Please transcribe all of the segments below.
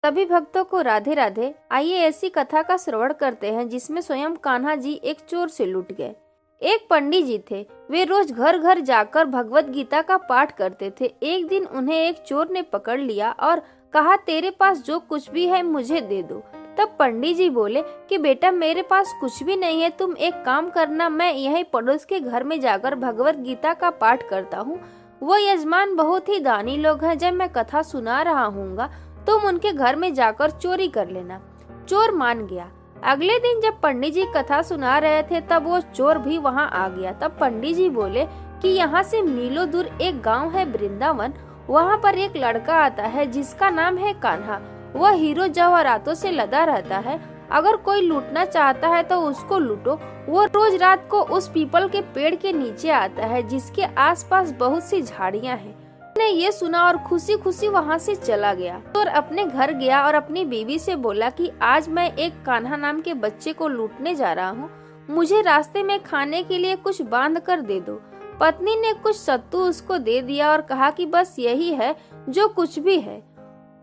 सभी भक्तों को राधे राधे। आइए ऐसी कथा का श्रवण करते हैं जिसमें स्वयं कान्हा जी एक चोर से लूट गए। एक पंडित जी थे। वे रोज घर घर जाकर भगवत गीता का पाठ करते थे। एक दिन उन्हें एक चोर ने पकड़ लिया और कहा, तेरे पास जो कुछ भी है मुझे दे दो। तब पंडित जी बोले कि बेटा, मेरे पास कुछ भी नहीं है, तुम एक काम करना, मैं यहीं पड़ोस के घर में जाकर भगवत गीता का पाठ करता हूँ। वो यजमान बहुत ही दानी लोग हैं। जब मैं कथा सुना रहा हूँगा तुम उनके घर में जाकर चोरी कर लेना। चोर मान गया। अगले दिन जब पंडित जी कथा सुना रहे थे तब वो चोर भी वहां आ गया। तब पंडित जी बोले कि यहाँ से मीलों दूर एक गांव है वृंदावन, वहाँ पर एक लड़का आता है जिसका नाम है कान्हा। वह हीरो जवाहरातों से लदा रहता है। अगर कोई लूटना चाहता है तो उसको लूटो। वो रोज रात को उस पीपल के पेड़ के नीचे आता है जिसके आसपास बहुत सी झाड़ियाँ हैं। ने ये सुना और खुशी खुशी वहाँ से चला गया। चोर अपने घर गया और अपनी बीवी से बोला कि आज मैं एक कान्हा नाम के बच्चे को लूटने जा रहा हूँ, मुझे रास्ते में खाने के लिए कुछ बांध कर दे दो। पत्नी ने कुछ सत्तू उसको दे दिया और कहा कि बस यही है जो कुछ भी है।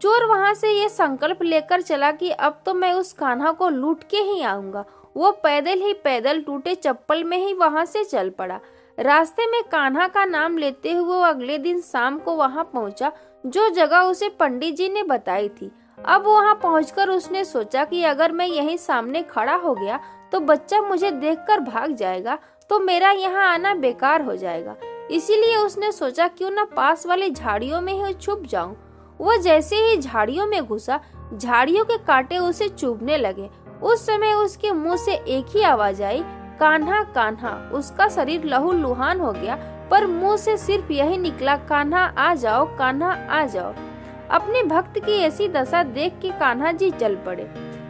चोर वहाँ से ये संकल्प लेकर चला कि अब तो मैं उस कान्हा को लूट के ही आऊंगा। वो पैदल टूटे चप्पल में ही वहाँ से चल पड़ा। रास्ते में कान्हा का नाम लेते हुए वो अगले दिन शाम को वहां पहुंचा जो जगह उसे पंडित जी ने बताई थी। अब वहां पहुंचकर उसने सोचा कि अगर मैं यहीं सामने खड़ा हो गया तो बच्चा मुझे देखकर भाग जाएगा, तो मेरा यहाँ आना बेकार हो जाएगा। इसीलिए उसने सोचा क्यों न पास वाली झाड़ियों में ही छुप जाऊं। वो जैसे ही झाड़ियों में घुसा, झाड़ियों के कांटे उसे चुभने लगे। उस समय उसके मुंह से एक ही आवाज आई, कान्हा कान्हा। उसका शरीर लहूलुहान हो गया, पर मुंह से सिर्फ यही निकला, कान्हा आ जाओ, कान्हा आ जाओ। अपने भक्त की ऐसी दशा देख के कान्हा जी चल पड़े।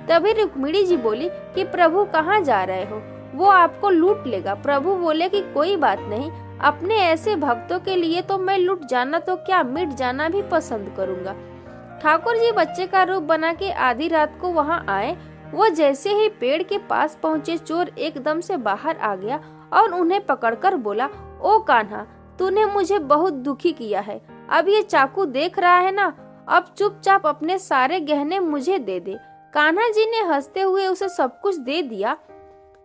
तभी रुक्मिणी जी बोली कि प्रभु कहाँ जा रहे हो, वो आपको लूट लेगा। प्रभु बोले कि कोई बात नहीं, अपने ऐसे भक्तों के लिए तो मैं लूट जाना तो क्या, मिट जाना भी पसंद करूंगा। ठाकुर जी बच्चे का रूप बना के आधी रात को वहाँ आए। वो जैसे ही पेड़ के पास पहुंचे, चोर एकदम से बाहर आ गया और उन्हें पकड़कर बोला, ओ कान्हा, तूने मुझे बहुत दुखी किया है। अब ये चाकू देख रहा है ना, अब चुपचाप अपने सारे गहने मुझे दे दे। कान्हा जी ने हंसते हुए उसे सब कुछ दे दिया।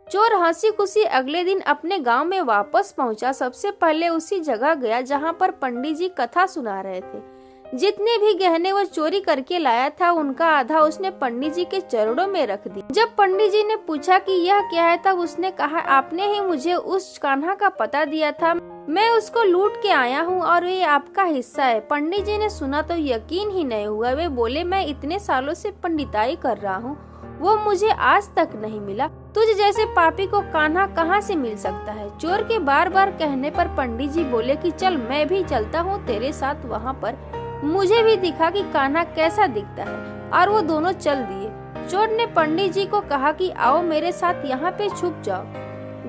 चोर हंसी खुशी अगले दिन अपने गांव में वापस पहुंचा। सबसे पहले उसी जगह गया जहां पर पंडित जी कथा सुना रहे थे। जितने भी गहने वो चोरी करके लाया था उनका आधा उसने पंडित जी के चरणों में रख दी। जब पंडित जी ने पूछा कि यह क्या है, तब उसने कहा, आपने ही मुझे उस कान्हा का पता दिया था, मैं उसको लूट के आया हूँ और ये आपका हिस्सा है। पंडित जी ने सुना तो यकीन ही नहीं हुआ। वे बोले, मैं इतने सालों से पंडिताई कर रहा हूँ, वो मुझे आज तक नहीं मिला। तुझ जैसे पापी को कान्हा कहाँ से मिल सकता है। चोर के बार बार कहने पर पंडित जी बोले कि चल मैं भी चलता हूँ तेरे साथ वहाँ पर, मुझे भी दिखा कि कान्हा कैसा दिखता है। और वो दोनों चल दिए। चोर ने पंडित जी को कहा कि आओ मेरे साथ यहाँ पे छुप जाओ।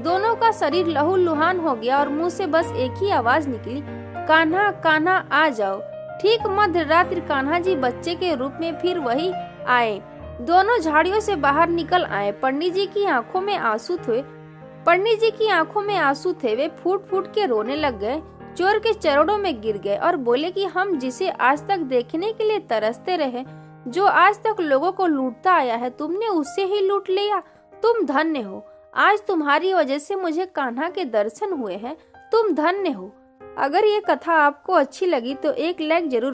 दोनों का शरीर लहूलुहान हो गया और मुंह से बस एक ही आवाज निकली, कान्हा कान्हा आ जाओ। ठीक मध्य रात्रि कान्हा जी बच्चे के रूप में फिर वही आए। दोनों झाड़ियों से बाहर निकल आए। पंडित जी की आंखों में आंसू थे। वे फूट फूट के रोने लग गए। चोर के चरणों में गिर गए और बोले कि हम जिसे आज तक देखने के लिए तरसते रहे, जो आज तक लोगों को लूटता आया है, तुमने उससे ही लूट लिया। तुम धन्य हो, आज तुम्हारी वजह से मुझे कान्हा के दर्शन हुए हैं, तुम धन्य हो। अगर ये कथा आपको अच्छी लगी तो एक लाइक जरूर